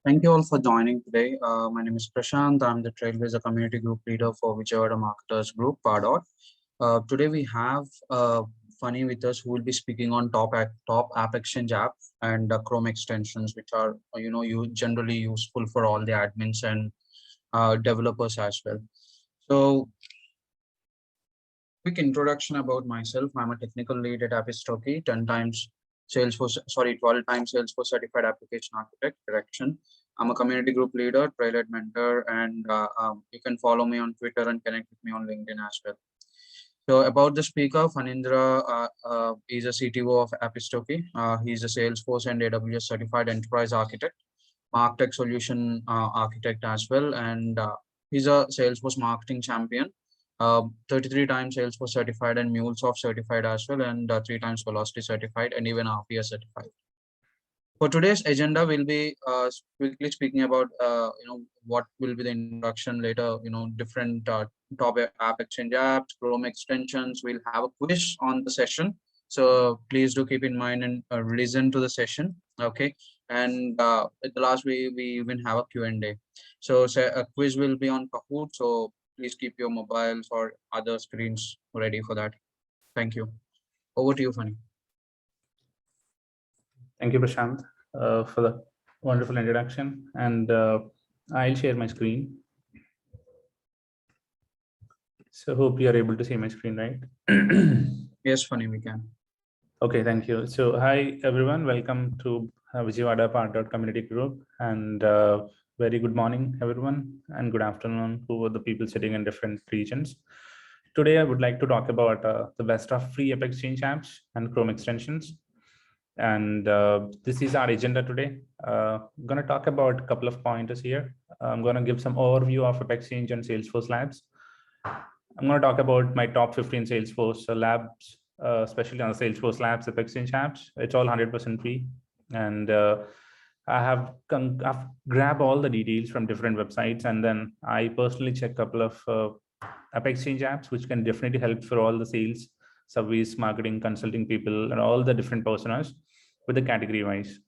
Thank you all for joining today. My name is Prashant. I'm the Trailblazer Community Group Leader for Vijayawada Marketers Group, Pardot. Today we have Funny with us who will be speaking on top AppExchange app and Chrome extensions, which are generally useful for all the admins and developers as well. So, quick introduction about myself. I'm a technical lead at AppExchange, 12 times Salesforce certified application architect direction. I'm a community group leader, trailhead mentor, and you can follow me on Twitter and connect with me on LinkedIn as well. So about the speaker, Fanindra is a CTO of AppExchange. He's a Salesforce and AWS certified enterprise architect, MarTech solution architect as well, and he's a Salesforce marketing champion. 33 times Salesforce certified and MuleSoft certified as well, and 3 times Velocity certified and even RPA certified. For today's agenda, we'll be quickly speaking about what will be the introduction later, different top AppExchange apps, Chrome extensions. We'll have a quiz on the session, so please do keep in mind and listen to the session. Okay, and at the last we even have a Q&A. So a quiz will be on Kahoot, so please keep your mobiles or other screens ready for that. Thank you. Over to you, Funny. Thank you, Prashant, for the wonderful introduction. And I'll share my screen. So hope you are able to see my screen, right? Yes, Funny, we can. Okay, thank you. So hi, everyone. Welcome to Vijayawada Pardot Community Group. And very good morning, everyone. And good afternoon to the people sitting in different regions. Today, I would like to talk about the best of free AppExchange apps and Chrome extensions. And this is our agenda today. I'm going to talk about a couple of pointers here. I'm going to give some overview of AppExchange and Salesforce Labs. I'm going to talk about my top 15 Salesforce Labs, especially on the Salesforce Labs AppExchange apps. It's all 100% free. And I've grabbed all the details from different websites. And then I personally check a couple of AppExchange apps, which can definitely help for all the sales, service, marketing, consulting people, and all the different personas with the category wise,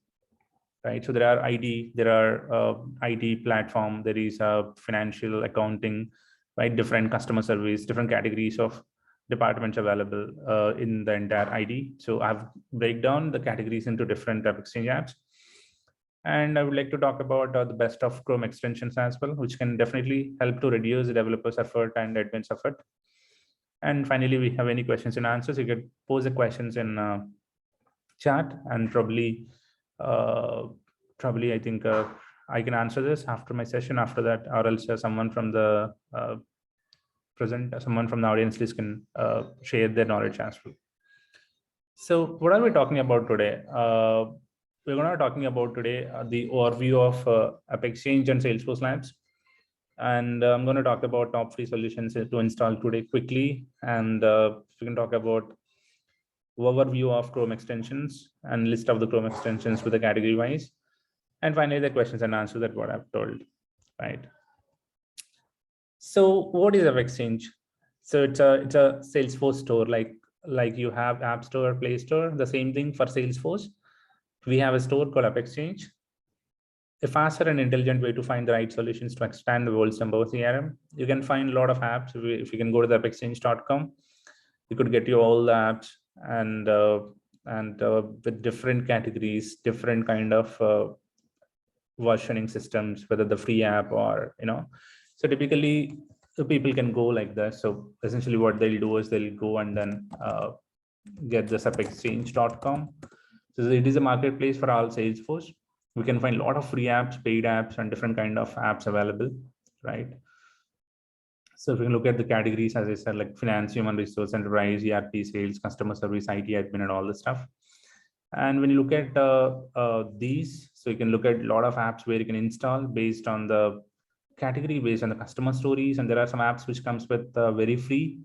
right? So there are IT, there are IT platform, there is financial, accounting, right? Different customer service, different categories of departments available in the entire ID. So I've break down the categories into different AppExchange apps. And I would like to talk about the best of Chrome extensions as well, which can definitely help to reduce the developers' effort and admins' effort. And finally, we have any questions and answers. You can pose the questions in chat, and probably I think I can answer this after my session. After that, or else someone from the someone from the audience list can share their knowledge as well. So what are we talking about today? We're going to be talking about today the overview of AppExchange and Salesforce Labs. And I'm going to talk about top free solutions to install today quickly. And we can talk about overview of Chrome extensions and list of the Chrome extensions with the category wise. And finally, the questions and answers that what I've told, right? So what is AppExchange? So it's a Salesforce store, like you have App Store, Play Store, the same thing for Salesforce. We have a store called AppExchange, a faster and intelligent way to find the right solutions to expand the world's number of CRM. You can find a lot of apps. If you can go to the appexchange.com, you could get you all the apps and with different categories, different kind of versioning systems, whether the free app or, so typically the people can go like this. So essentially what they'll do is they'll go and then get this appexchange.com. So it is a marketplace for all Salesforce. We can find a lot of free apps, paid apps, and different kind of apps available, right? So if you look at the categories, as I said, like finance, human resource, enterprise, ERP, sales, customer service, IT admin, and all this stuff. And when you look at these, so you can look at a lot of apps where you can install based on the category, based on the customer stories. And there are some apps which comes with very free.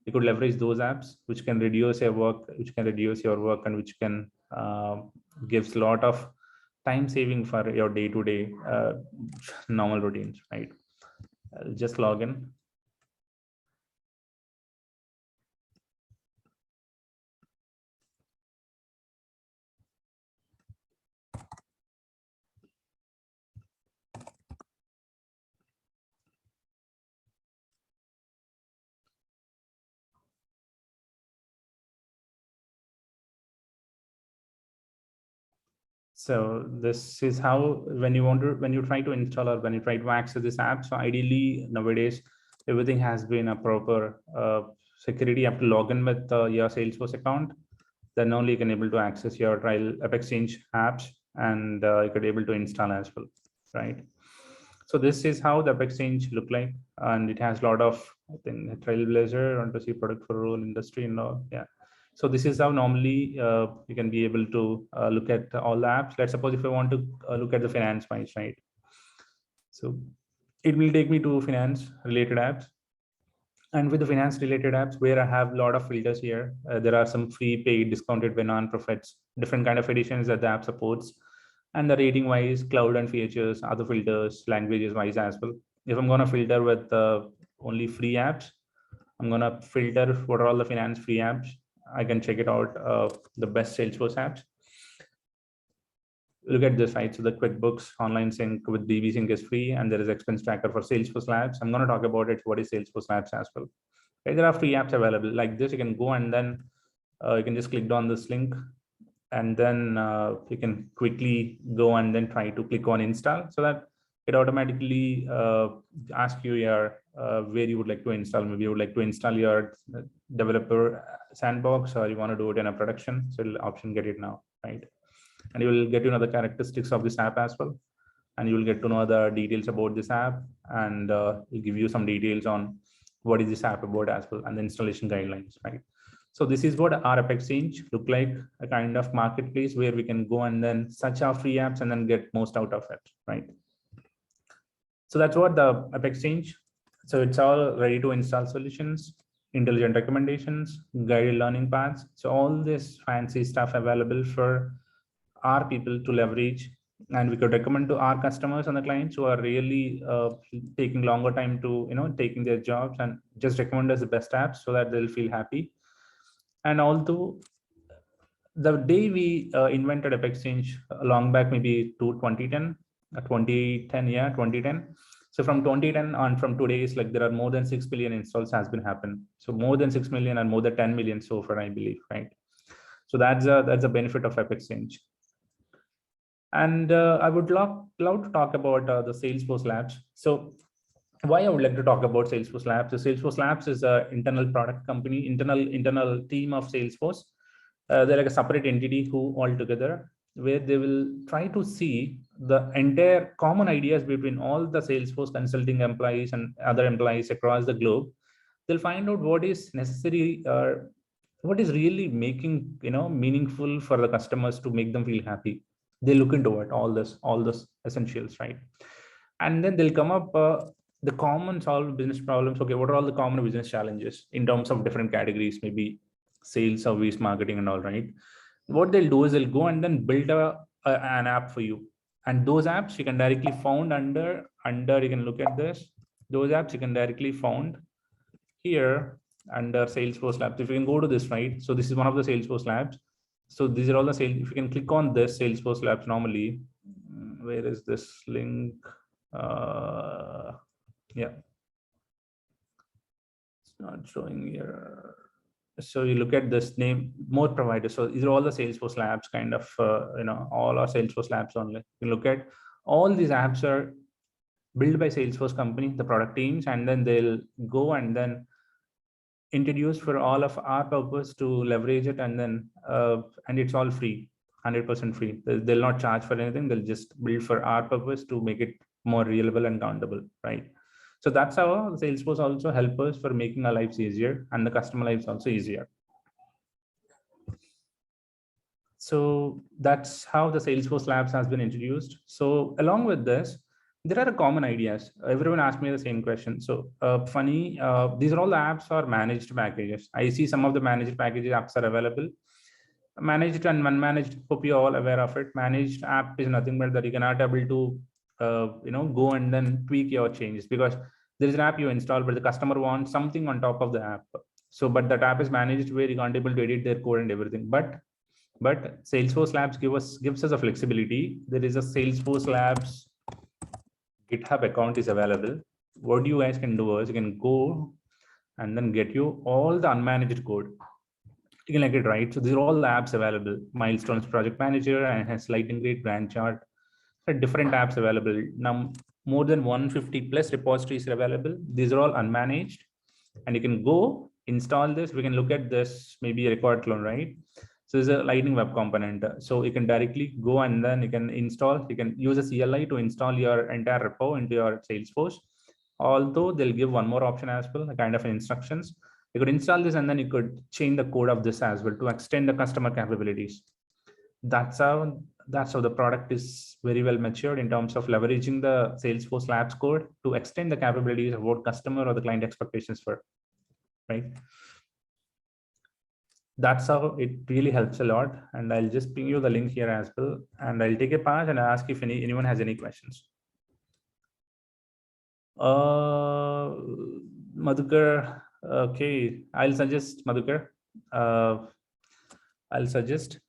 You could leverage those apps, which can reduce your work, and which can gives a lot of time saving for your day-to-day normal routines, right? Just log in. So this is how, when you try to install or when you try to access this app, so ideally nowadays everything has been a proper security. You have to log in with your Salesforce account, then only you can able to access your trial AppExchange apps, and you could able to install as well, right? So this is how the AppExchange look like, and it has a lot of, I think, Trailblazer, want to see product for role industry and all. Yeah. So this is how normally you can be able to look at all the apps. Let's suppose if I want to look at the finance wise, right? So it will take me to finance related apps. And with the finance related apps, where I have a lot of filters here, there are some free, paid, discounted by non-profits, different kind of editions that the app supports. And the rating wise, cloud and features, other filters, languages wise as well. If I'm going to filter with only free apps, I'm going to filter what are all the finance free apps. I can check it out, the best Salesforce apps. Look at this, right? So the QuickBooks online sync with DB sync is free, and there is expense tracker for Salesforce Labs. I'm going to talk about it. What is Salesforce Labs as well? Okay, there are free apps available like this. You can go and then you can just click on this link, and then you can quickly go and then try to click on install, so that it automatically asks you your where you would like to install. Maybe you would like to install your developer sandbox, or you want to do it in a production. So it'll option get it now, right? And you will get to know the characteristics of this app as well, and you will get to know the details about this app, and it'll give you some details on what is this app about as well, and the installation guidelines, right? So this is what our AppExchange look like, a kind of marketplace where we can go and then search our free apps and then get most out of it, right? So that's what the AppExchange. So it's all ready to install solutions, intelligent recommendations, guided learning paths. So all this fancy stuff available for our people to leverage, and we could recommend to our customers and the clients who are really taking longer time to taking their jobs, and just recommend us the best apps so that they'll feel happy. And although the day we invented AppExchange long back, maybe to 2010, yeah, 2010. So from 2010 on, from today, is like there are more than 6 billion installs has been happened. So more than 6 million and more than 10 million so far, I believe, right? So that's a benefit of AppExchange. And I would love to talk about the Salesforce Labs. So why I would like to talk about Salesforce Labs. So Salesforce Labs is an internal product company, internal team of Salesforce. They're like a separate entity who all together, where they will try to see the entire common ideas between all the Salesforce consulting employees and other employees across the globe. They'll find out what is necessary, or what is really making meaningful for the customers to make them feel happy. They look into it, all this essentials, right? And then they'll come up the common solved business problems. Okay, what are all the common business challenges in terms of different categories, maybe sales, service, marketing, and all, right? What they'll do is they'll go and then build an app for you, and those apps you can directly found under you can look at this. Those apps you can directly found here under Salesforce Labs. If you can go to this, right? So this is one of the Salesforce Labs. So these are all the sales. If you can click on this Salesforce Labs normally, where is this link? Yeah, it's not showing here. So you look at this name, more providers. So these are all the Salesforce Labs kind of, all our Salesforce Labs only. You look at all these apps are built by Salesforce company, the product teams, and then they'll go and then introduce for all of our purpose to leverage it, and then and it's all free, 100% free. They'll not charge for anything. They'll just build for our purpose to make it more reliable and countable, right? So that's how Salesforce also help us for making our lives easier and the customer lives also easier. So that's how the Salesforce Labs has been introduced. So along with this, there are common ideas. Everyone asked me the same question. So these are all the apps are managed packages. I see some of the managed packages apps are available. Managed and unmanaged, hope you're all aware of it. Managed app is nothing but that you cannot able to go and then tweak your changes, because there is an app you install, but the customer wants something on top of the app. So, but that app is managed where you can't able to edit their code and everything. But Salesforce Labs gives us a flexibility. There is a Salesforce Labs GitHub account is available. What you guys can do is you can go and then get you all the unmanaged code. You can like it, right? So these are all the apps available. Milestones Project Manager and has Lightning Rate, Brand Chart. There are different apps available. Now, more than 150 plus repositories are available. These are all unmanaged. And you can go install this. We can look at this, maybe a record clone, right? So there's a Lightning Web Component. So you can directly go and then you can install, you can use a CLI to install your entire repo into your Salesforce. Although they'll give one more option as well, a kind of instructions. You could install this and then you could change the code of this as well to extend the customer capabilities. That's how the product is very well matured in terms of leveraging the Salesforce Labs code to extend the capabilities of what customer or the client expectations for, right? That's how it really helps a lot. And I'll just ping you the link here as well. And I'll take a pause and ask if anyone has any questions. Madhukar, okay, I'll suggest Madhukar. I'll suggest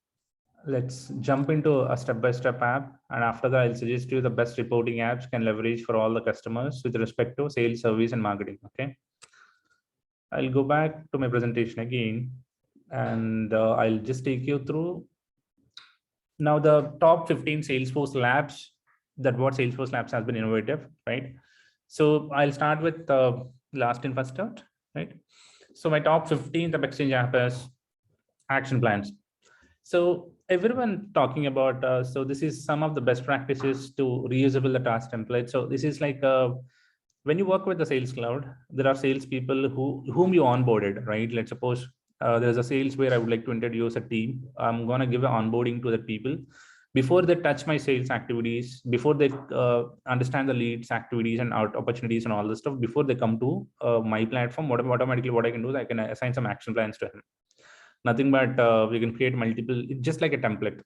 let's jump into a step-by-step app, and after that I'll suggest you the best reporting apps can leverage for all the customers with respect to sales, service, and marketing. Okay, I'll go back to my presentation again, and I'll just take you through now the top 15 Salesforce Labs that what Salesforce Labs has been innovative, right? So I'll start with last in first out, right? So my top 15 AppExchange Apps action plans. So everyone talking about, so this is some of the best practices to reusable the task template. So this is like when you work with the Sales Cloud, there are salespeople whom you onboarded, right? Let's suppose there's a sales where I would like to introduce a team. I'm going to give an onboarding to the people before they touch my sales activities, before they understand the leads activities and opportunities and all this stuff, before they come to my platform. Automatically what I can do is I can assign some action plans to him. Nothing but we can create multiple, just like a template.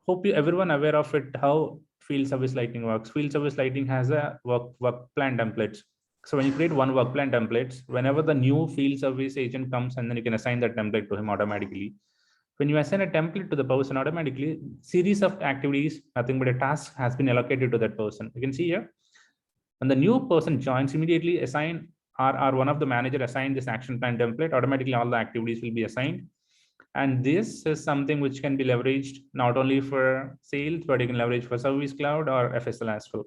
Hope everyone aware of it, how field service lighting works. Field service lighting has a work plan templates. So when you create one work plan templates, whenever the new field service agent comes, and then you can assign that template to him automatically. When you assign a template to the person, automatically series of activities, nothing but a task has been allocated to that person. You can see here, when the new person joins, immediately assign or one of the manager assign this action plan template, automatically all the activities will be assigned. And this is something which can be leveraged not only for sales, but you can leverage for Service Cloud or FSL as well.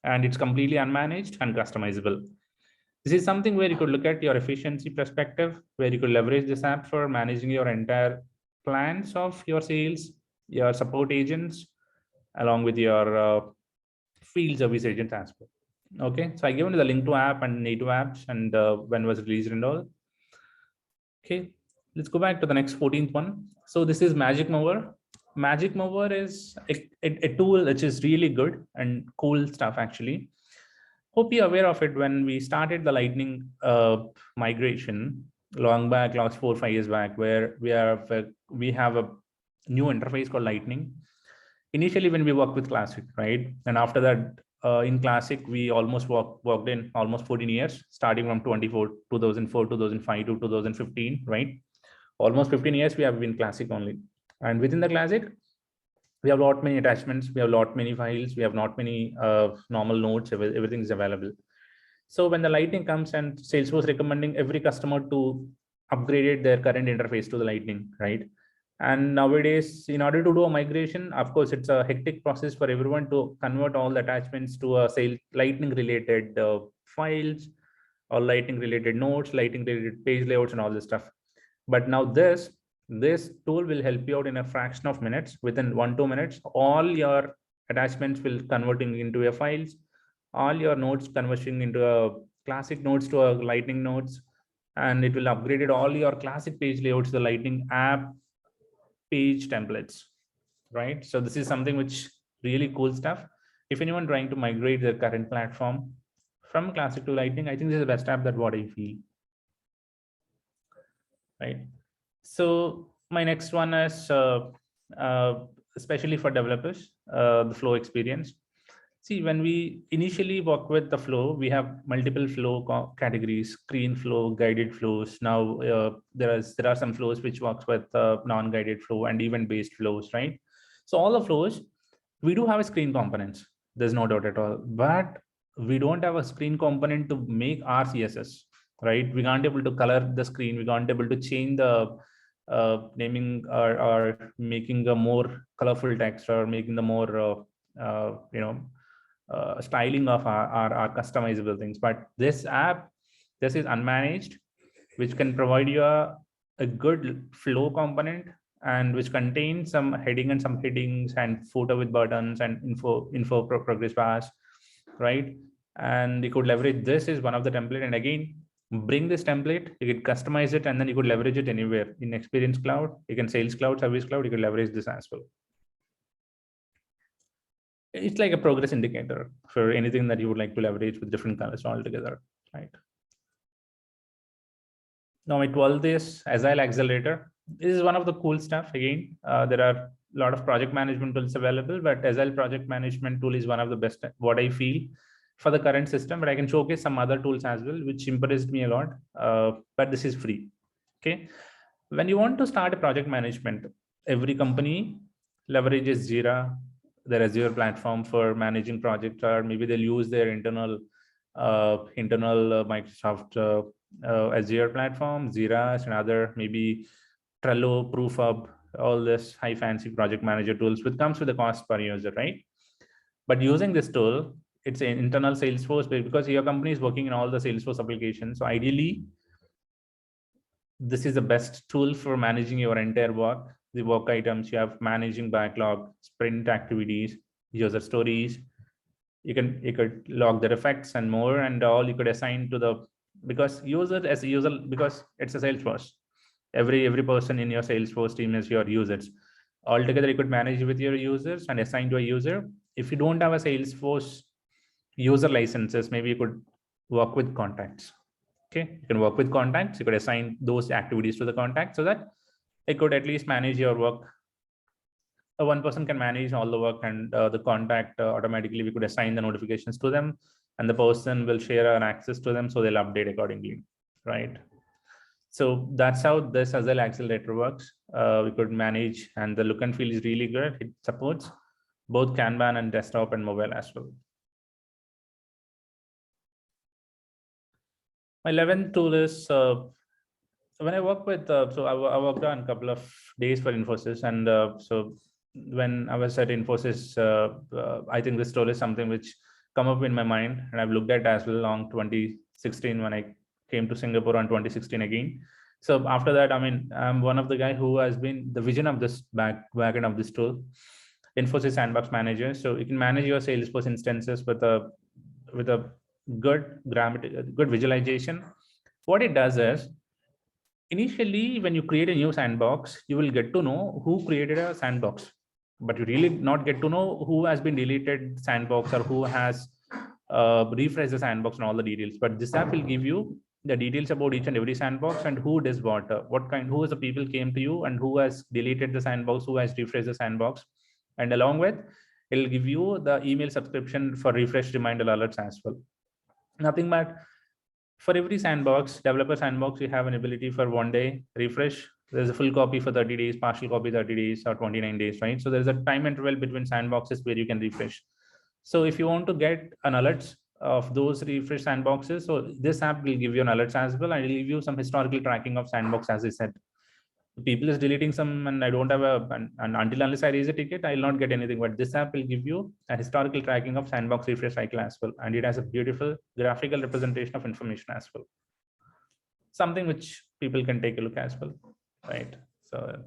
And it's completely unmanaged and customizable. This is something where you could look at your efficiency perspective, where you could leverage this app for managing your entire plans of your sales, your support agents, along with your field service agents as well. Okay, so I given the link to app and native apps and when was released and all. Okay, let's go back to the next 14th one. So this is Magic Mover. Magic Mover is a tool which is really good and cool stuff actually. Hope you're aware of it. When we started the Lightning migration long back, last 4 or 5 years back, where we have a new interface called Lightning. Initially, when we worked with Classic, right? And after that, in Classic, we almost worked in almost 14 years, starting from 2004, 2005 to 2015, right? Almost 15 years we have been Classic only. And within the Classic, we have lot many attachments, we have lot many files, we have not many normal nodes, everything is available. So when the Lightning comes and Salesforce recommending every customer to upgrade their current interface to the Lightning, right? And nowadays, in order to do a migration, of course, it's a hectic process for everyone to convert all the attachments to a Lightning related files or Lightning related nodes, Lightning related page layouts and all this stuff. But now this tool will help you out in a fraction of minutes. Within 1-2 minutes, all your attachments will converting into your files, all your nodes converting into a Classic nodes to a Lightning nodes, and it will upgrade all your Classic page layouts to the Lightning app page templates, right? So this is something which really cool stuff. If anyone trying to migrate their current platform from Classic to Lightning, I think this is the best app that what I feel, right? So my next one is especially for developers, the flow experience. See, when we initially work with the flow, we have multiple flow categories: screen flow, guided flows. Now there are some flows which works with non-guided flow and event-based flows, right? So all the flows, we do have a screen components. There's no doubt at all, but we don't have a screen component to make our CSS, right? We can't able to color the screen. We can't able to change the naming or making a more colorful text or making the more styling of our customizable things. But this app, this is unmanaged, which can provide you a good flow component, and which contains some heading and some headings and footer with buttons and info progress bars, right? And you could leverage this is one of the template, and again, bring this template, you could customize it, and then you could leverage it anywhere in Experience Cloud. You can Sales Cloud, Service Cloud, you could leverage this as well. It's like a progress indicator for anything that you would like to leverage with different colors altogether, right? Now my 12th is Agile Accelerator. This is one of the cool stuff. Again, there are a lot of project management tools available, but Agile project management tool is one of the best, what I feel, for the current system. But I can showcase some other tools as well, which impressed me a lot. But this is free. Okay. When you want to start a project management, every company leverages Jira, their Azure platform for managing projects, or maybe they'll use their internal Microsoft Azure platform, Jira, and other maybe Trello, ProofHub, all this high fancy project manager tools, which comes with a cost per user, right? But using this tool, it's an internal Salesforce, because your company is working in all the Salesforce applications. So ideally, this is the best tool for managing your entire work, the work items you have, managing backlog, sprint activities, user stories. You could log their effects and more, and all you could assign to the, because user as a user, because it's a Salesforce. Every person in your Salesforce team is your users. Altogether, you could manage with your users and assign to a user. If you don't have a Salesforce user licenses, maybe you could work with contacts. Okay, you can work with contacts. You could assign those activities to the contact so that it could at least manage your work. One person can manage all the work, and the contact automatically we could assign the notifications to them, and the person will share an access to them, so they'll update accordingly, right? So that's how this Agile Accelerator works. We could manage, and the look and feel is really good. It supports both Kanban and desktop and mobile as well. My 11th tool is when I work with, so I worked on a couple of days for Infosys, and so when I was at Infosys, I think this tool is something which come up in my mind, and I've looked at as well on 2016 when I came to Singapore on 2016 again. So after that, I mean, I'm one of the guy who has been the vision of this backend of this tool, Infosys Sandbox Manager. So you can manage your Salesforce instances with a good good visualization. What it does is, initially, when you create a new sandbox, you will get to know who created a sandbox, but you really not get to know who has been deleted sandbox or who has refreshed the sandbox and all the details. But this app will give you the details about each and every sandbox, and who does what kind, who is the people came to you, and who has deleted the sandbox, who has refreshed the sandbox. And along with, it'll give you the email subscription for refresh reminder alerts as well. Nothing but for every sandbox, developer sandbox, you have an ability for 1 day refresh. There's a full copy for 30 days, partial copy 30 days, or 29 days, right? So there's a time interval between sandboxes where you can refresh. So if you want to get an alerts of those refresh sandboxes, so this app will give you an alerts as well, and it'll give you some historical tracking of sandbox, as I said. People is deleting some, and I don't have and until unless I raise a ticket, I'll not get anything. But this app will give you a historical tracking of sandbox refresh cycle as well, and it has a beautiful graphical representation of information as well. Something which people can take a look as well, right? So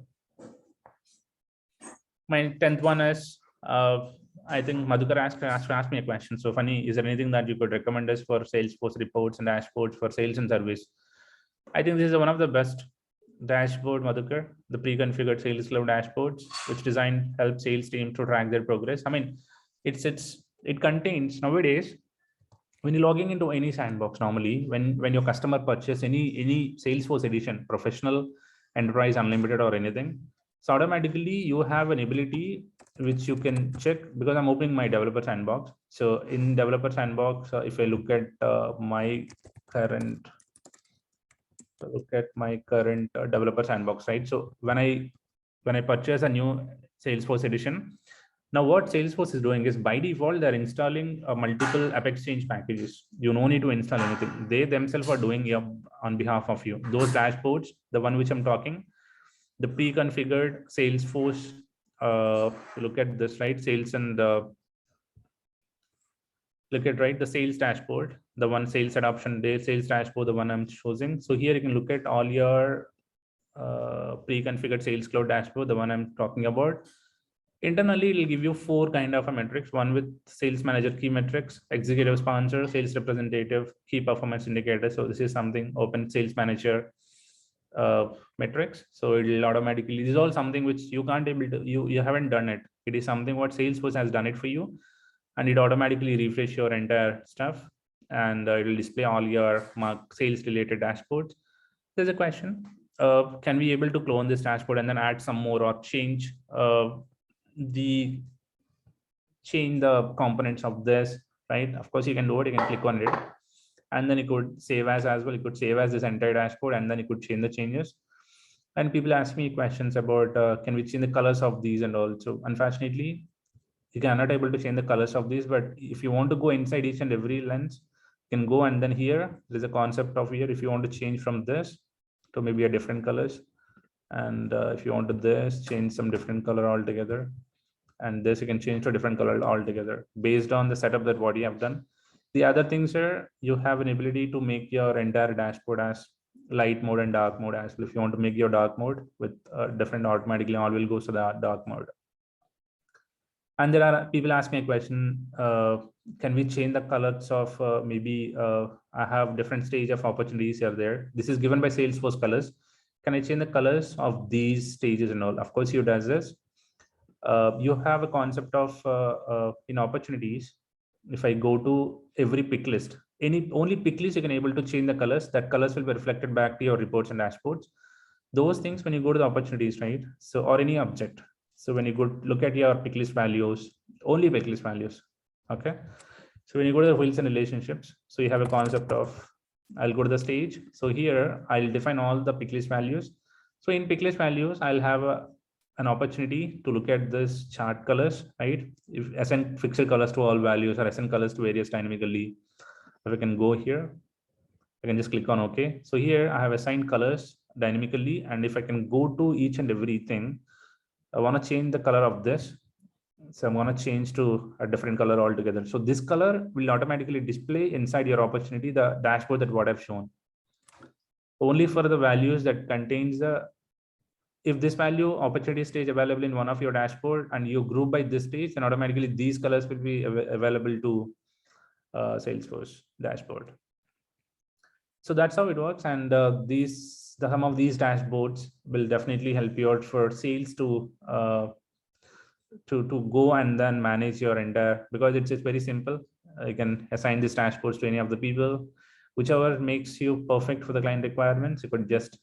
my 10th one is, I think Madhukar asked me a question. So funny, is there anything that you could recommend us for Salesforce reports and dashboards for sales and service? I think this is one of the best dashboard, Madhukar, the pre-configured Sales Cloud dashboards, which designed help sales team to track their progress. I mean, it contains nowadays, when you're logging into any sandbox, normally when your customer purchase any Salesforce edition, professional, enterprise, unlimited, or anything, so automatically you have an ability which you can check, because I'm opening my developer sandbox. So in developer sandbox, if I look at my current developer sandbox, right? So when I purchase a new Salesforce edition, now what Salesforce is doing is, by default, they're installing multiple AppExchange packages. You no need to install anything. They themselves are doing it on behalf of you. Those dashboards, the one which I'm talking, the pre-configured Salesforce. Look at this, right? Sales and look at right the sales dashboard, the one sales adoption day sales dashboard, the one I'm choosing. So here you can look at all your pre-configured Sales Cloud dashboard, the one I'm talking about. Internally, it'll give you 4 kind of a metrics: one with sales manager key metrics, executive sponsor, sales representative, key performance indicator. So this is something open sales manager metrics. So it will automatically, this is all something which you can't able to, you haven't done it. It is something what Salesforce has done it for you, and it automatically refresh your entire stuff, and it will display all your sales related dashboards. There's a question: can we able to clone this dashboard and then add some more or change the components of this, right? Of course you can do it. You can click on it, and then you could save as well. You could save as this entire dashboard, and then you could change the changes. And people ask me questions about can we change the colors of these and all. So unfortunately you cannot able to change the colors of these, but if you want to go inside each and every lens, you can go, and then here there's a concept of here, if you want to change from this to maybe a different colors, and if you want to this change some different color altogether, and this you can change to a different color altogether based on the setup that what you have done. The other things are you have an ability to make your entire dashboard as light mode and dark mode as well. If you want to make your dark mode with different, automatically all will go to the dark mode. And there are people ask me a question, can we change the colors of maybe I have different stage of opportunities here there. This is given by Salesforce colors. Can I change the colors of these stages and all? Of course you does this. You have a concept of in opportunities. If I go to every pick list, only pick list you can able to change the colors. That colors will be reflected back to your reports and dashboards. Those things when you go to the opportunities, right? So, or any object. So when you go look at your pick list values, only pick list values. Okay. So when you go to the wheels and relationships, so you have a concept of, I'll go to the stage. So here I'll define all the pick list values. So in pick list values, I'll have an opportunity to look at this chart colors, right? If assign fixed colors to all values or assign colors to various dynamically. If I can go here, I can just click on OK. So here I have assigned colors dynamically, and if I can go to each and everything, I want to change the color of this. So I'm going to change to a different color altogether. So this color will automatically display inside your opportunity, the dashboard that what I've shown. Only for the values that contains the, if this value opportunity stage available in one of your dashboard and you group by this stage, then automatically these colors will be available to Salesforce dashboard. So that's how it works. And some of these dashboards will definitely help you out for sales to go and then manage your entire, because it's very simple. You can assign these dashboards to any of the people, whichever makes you perfect for the client requirements. You could just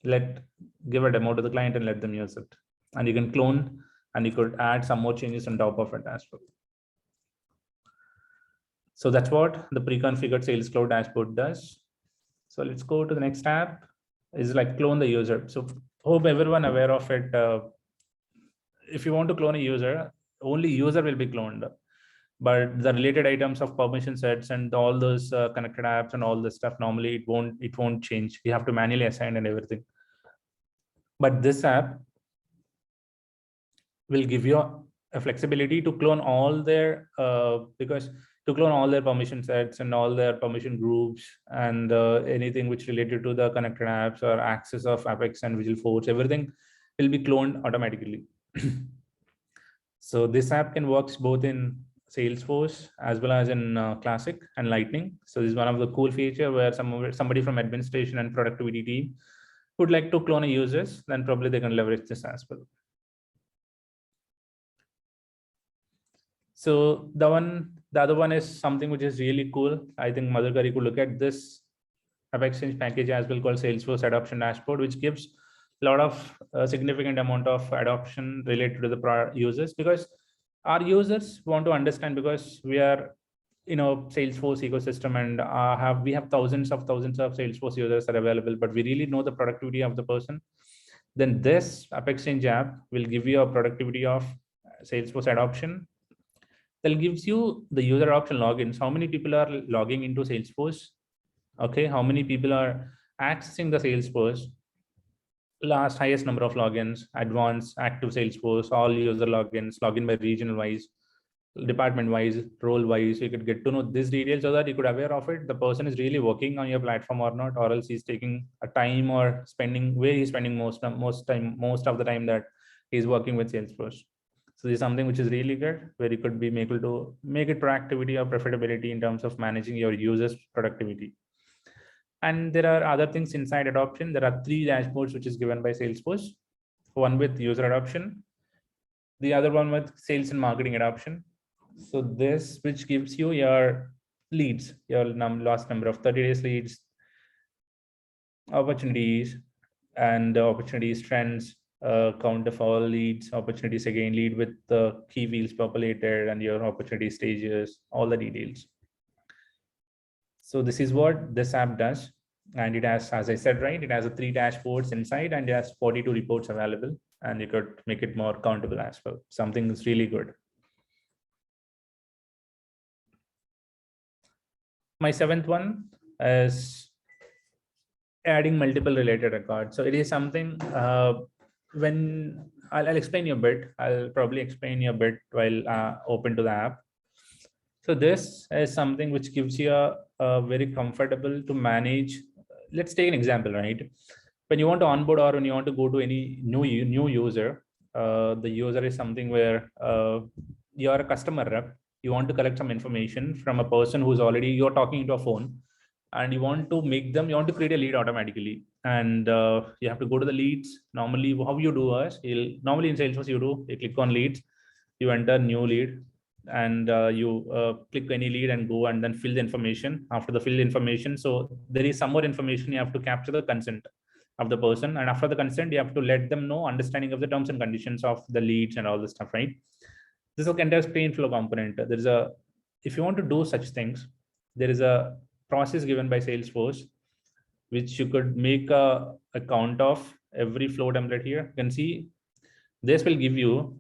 give a demo to the client and let them use it. And you can clone, and you could add some more changes on top of it as well. So that's what the pre-configured Sales Cloud dashboard does. So let's go to the next tab. Is like clone the user. So hope everyone aware of it. If you want to clone a user, only user will be cloned, but the related items of permission sets and all those connected apps and all this stuff, normally it won't change. You have to manually assign and everything. But this app will give you a flexibility to clone all their because to clone all their permission sets and all their permission groups and anything which related to the connected apps or access of Apex and Visualforce, everything will be cloned automatically. So this app can work both in Salesforce as well as in Classic and Lightning. So this is one of the cool feature where somebody from administration and productivity team would like to clone a users, then probably they can leverage this as well. So the other one is something which is really cool. I think Madhukar could look at this AppExchange package as well, called Salesforce Adoption Dashboard, which gives a lot of significant amount of adoption related to the users, because our users want to understand, because we are Salesforce ecosystem, and we have thousands of Salesforce users are available, but we really know the productivity of the person. Then this AppExchange app will give you a productivity of Salesforce adoption. That gives you the user option logins. How many people are logging into Salesforce? Okay, how many people are accessing the Salesforce? highest number of logins, advanced, active Salesforce, all user logins, login by regional wise, department wise, role wise. You could get to know this detail so that you could aware of it. The person is really working on your platform or not, or else he's taking a time or spending where he's spending most of the time that he's working with Salesforce. So this is something which is really good, where you could be able to make it proactivity or profitability in terms of managing your users' productivity. And there are other things inside adoption. There are 3 dashboards which is given by Salesforce. One with user adoption, the other one with sales and marketing adoption. So this which gives you your leads, your last number of 30 days leads, opportunities, and opportunities trends, count of all leads, opportunities again, lead with the key fields populated, and your opportunity stages, all the details. So this is what this app does. And it has, as I said, right, it has 3 dashboards inside, and it has 42 reports available, and you could make it more countable as well. Something that's really good. My 7th one is adding multiple related records. So it is something when I'll explain you a bit. I'll probably explain you a bit while open to the app. So this is something which gives you a very comfortable to manage. Let's take an example, right? When you want to onboard or when you want to go to any new user, the user is something where you're a customer rep. You want to collect some information from a person who's already, you're talking to a phone, and you want to make them, you want to create a lead automatically. And you have to go to the leads. Normally, how you do is, normally in Salesforce, you click on leads, you enter new lead, and you click any lead and go and then fill the information. After the filled information, so there is some more information. You have to capture the consent of the person, and after the consent, you have to let them know understanding of the terms and conditions of the leads and all this stuff, right? This is a kind of screen flow component. There is a, if you want to do such things, there is a process given by Salesforce which you could make a count of every flow template. Here you can see this will give you,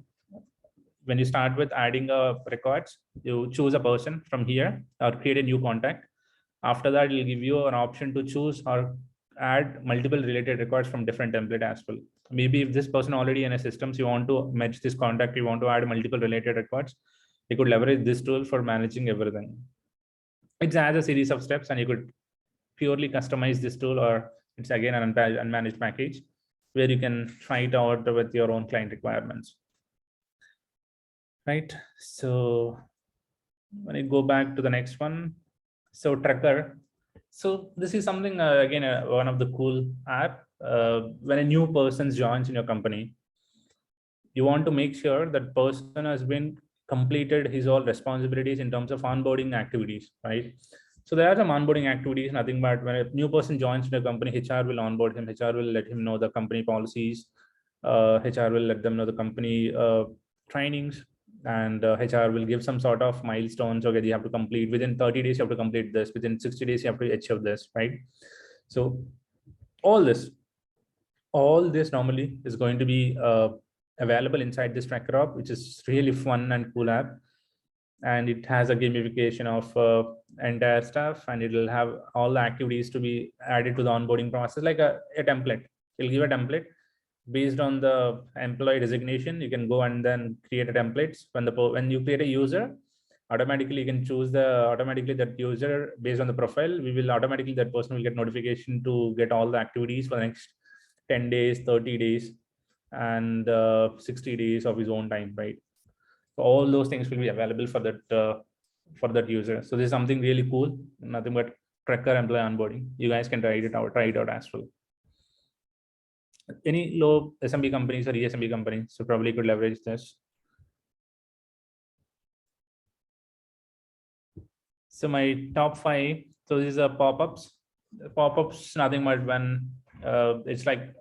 when you start with adding records, you choose a person from here or create a new contact. After that, it'll give you an option to choose or add multiple related records from different template as well. Maybe if this person already in a systems, you want to match this contact, you want to add multiple related records, you could leverage this tool for managing everything. It has a series of steps, and you could purely customize this tool, or it's again an unmanaged package where you can try it out with your own client requirements. Right. So when I go back to the next one, so Tracker. So this is something again one of the cool app. When a new person joins in your company, you want to make sure that person has been completed his all responsibilities in terms of onboarding activities, right? So there are some onboarding activities, nothing but when a new person joins the company, HR will onboard him. HR will let him know the company policies. HR will let them know the company trainings, and HR will give some sort of milestones. Okay, you have to complete within 30 days. You have to complete this within 60 days. You have to achieve this, right? So all this normally is going to be available inside this Tracker app, which is really fun and cool app. And it has a gamification of entire stuff, and it will have all the activities to be added to the onboarding process, like a template. It'll give a template based on the employee designation. You can go and then create a templates. When you create a user, automatically you can choose automatically that user based on the profile. We will automatically, that person will get notification to get all the activities for the next 10 days, 30 days, and 60 days of his own time, right? So all those things will be available for that user. So this is something really cool. Nothing but Tracker employee onboarding. You guys can try it out as well. Any low SMB companies or ESMB companies, so probably could leverage this. So my top 5. So these are pop-ups. Pop-ups, nothing but when it's like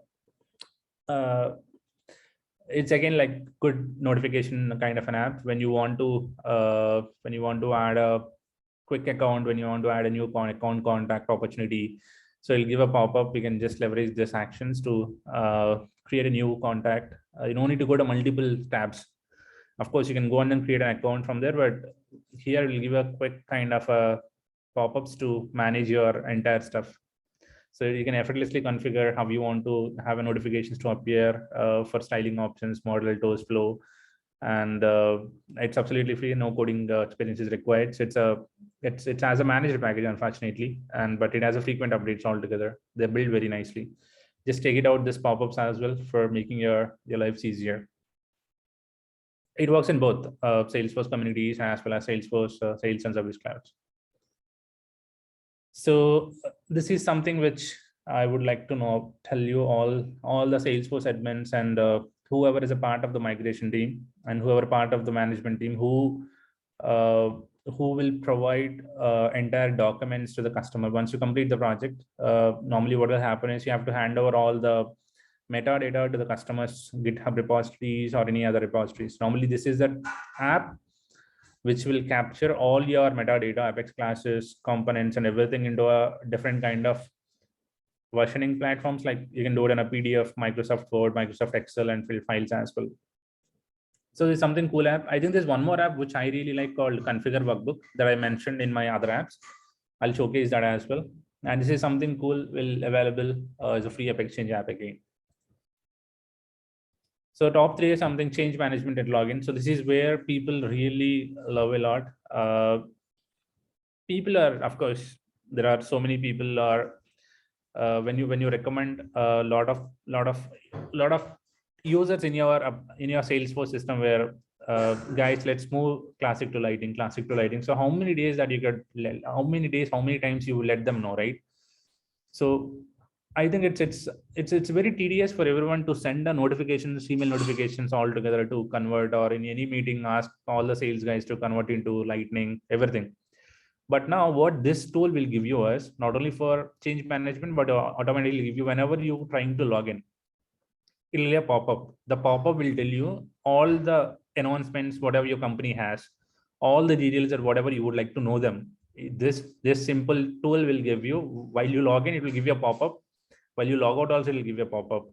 it's again like good notification kind of an app when you want to add a quick account, when you want to add a new account contact opportunity. So it'll give a pop-up. We can just leverage these actions to create a new contact. You don't need to go to multiple tabs. Of course, you can go and then create an account from there, but here we'll give a quick kind of pop-ups to manage your entire stuff. So you can effortlessly configure how you want to have a notifications to appear for styling options, model, toast flow, and it's absolutely free. No coding experience is required. So it's as a managed package, unfortunately, but it has a frequent updates altogether. They're built very nicely. Just take it out this pop-ups as well for making your lives easier. It works in both Salesforce communities as well as Salesforce sales and service clouds. So this is something which I would like to tell you all the Salesforce admins and whoever is a part of the migration team and whoever part of the management team who will provide entire documents to the customer. Once you complete the project, normally what will happen is you have to hand over all the metadata to the customer's GitHub repositories or any other repositories. Normally this is the app which will capture all your metadata, Apex classes, components, and everything into a different kind of versioning platforms. Like you can do it in a PDF, Microsoft Word, Microsoft Excel, and fill files as well. So there's something cool app. I think there's one more app which I really like called Configure Workbook that I mentioned in my other apps. I'll showcase that as well. And this is something cool, available as a free AppExchange app again. So top 3 is something change management and login. So this is where people really love a lot. People are, of course, there are so many people are when you recommend a lot of users in your Salesforce system where guys, let's move classic to lighting. So how many days that you could, how many times you let them know, right? So I think it's very tedious for everyone to send a notifications, email notifications all together to convert, or in any meeting ask all the sales guys to convert into lightning, everything. But now what this tool will give you is not only for change management, but automatically give you whenever you trying to log in, it'll be a pop-up. The pop-up will tell you all the announcements, whatever your company has, all the details or whatever you would like to know them. This simple tool will give you, while you log in, it will give you a pop-up. While you log out also, it will give you a pop-up.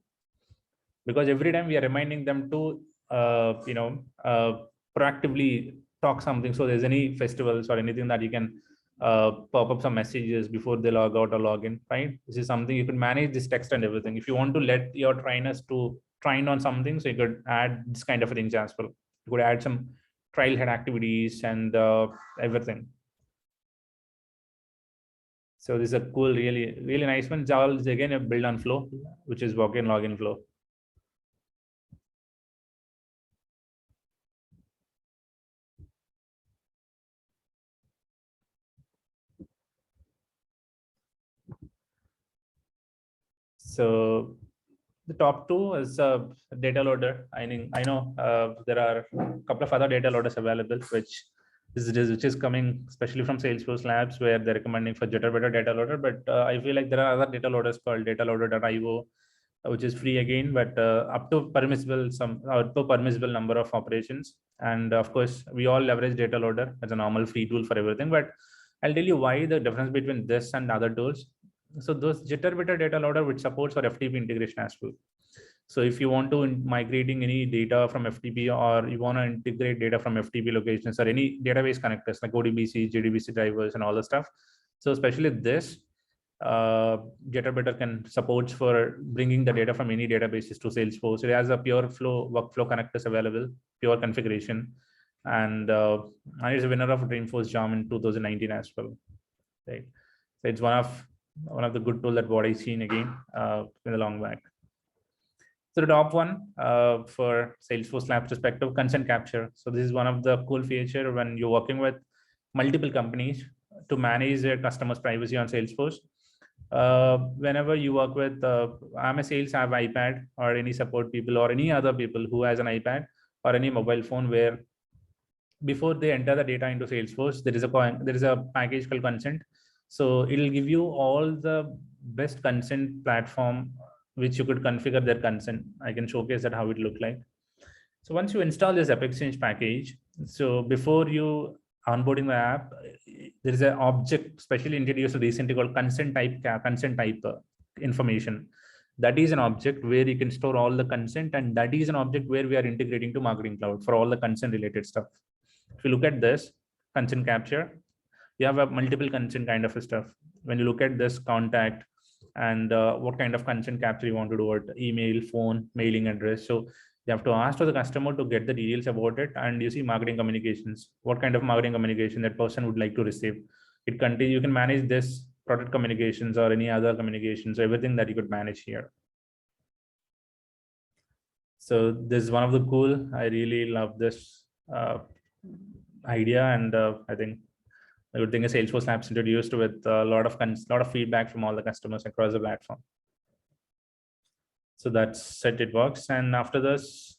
Because every time we are reminding them to, proactively talk something. So there's any festivals or anything that you can pop up some messages before they log out or log in, right? This is something you can manage this text and everything. If you want to let your trainers to train on something, so you could add this kind of things as well. You could add some trailhead activities and everything. So this is a cool, really, really nice one. Java is again a build on flow, which is walk-in, login flow. So the top 2 is a data loader. I know there are a couple of other data loaders available, which is coming especially from Salesforce Labs, where they're recommending for Jitterbiter data loader. But I feel like there are other data loaders called dataloader.io, which is free again, but up to permissible number of operations. And of course, we all leverage data loader as a normal free tool for everything. But I'll tell you why the difference between this and other tools. So those Jitterbiter data loader, which supports for FTP integration as well. So if you want to migrating any data from FTP, or you want to integrate data from FTP locations or any database connectors like ODBC, JDBC drivers and all the stuff. So especially this, Jitterbiter can support for bringing the data from any databases to Salesforce. It has a pure flow workflow connectors available, pure configuration, and it's a winner of Dreamforce Jam in 2019 as well. Right, so it's one of the good tools that what I've seen again in the long back. So the top one for Salesforce Labs perspective, consent capture. So this is one of the cool feature when you're working with multiple companies to manage their customers' privacy on Salesforce. Whenever you work with, I'm a sales, have iPad or any support people or any other people who has an iPad or any mobile phone, where before they enter the data into Salesforce, there is a package called consent. So it'll give you all the best consent platform which you could configure their consent. I can showcase that how it look like. So once you install this AppExchange package, so before you onboarding the app, there is an object specially introduced recently called consent type information. That is an object where you can store all the consent, and that is an object where we are integrating to Marketing Cloud for all the consent related stuff. If you look at this consent capture, you have a multiple consent kind of stuff. When you look at this contact and what kind of consent capture you want to do it, email, phone, mailing address. So you have to ask to the customer to get the details about it. And you see marketing communications, what kind of marketing communication that person would like to receive. You can manage this product communications or any other communications, so everything that you could manage here. So this is one of the cool, I really love this idea. And I think a good thing is Salesforce Labs introduced with a lot of feedback from all the customers across the platform. So that's it, it works. And after this,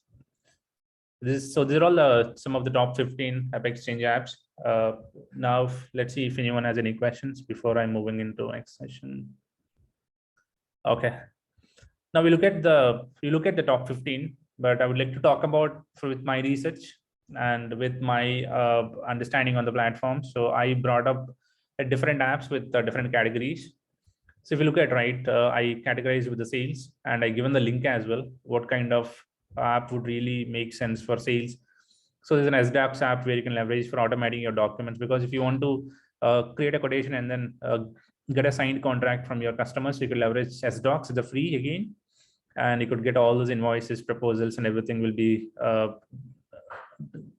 so these are all some of the top 15 AppExchange apps. Now let's see if anyone has any questions before I'm moving into next session. Okay. Now we look at the top 15, but I would like to talk about with my research and with my understanding on the platform. So I brought up different apps with different categories. So if you look at I categorize with the sales, and I given the link as well, what kind of app would really make sense for sales. So there's an SDAPS app where you can leverage for automating your documents, because if you want to create a quotation and then get a signed contract from your customers, you could leverage SDocs. It's a free again, and you could get all those invoices, proposals, and everything will be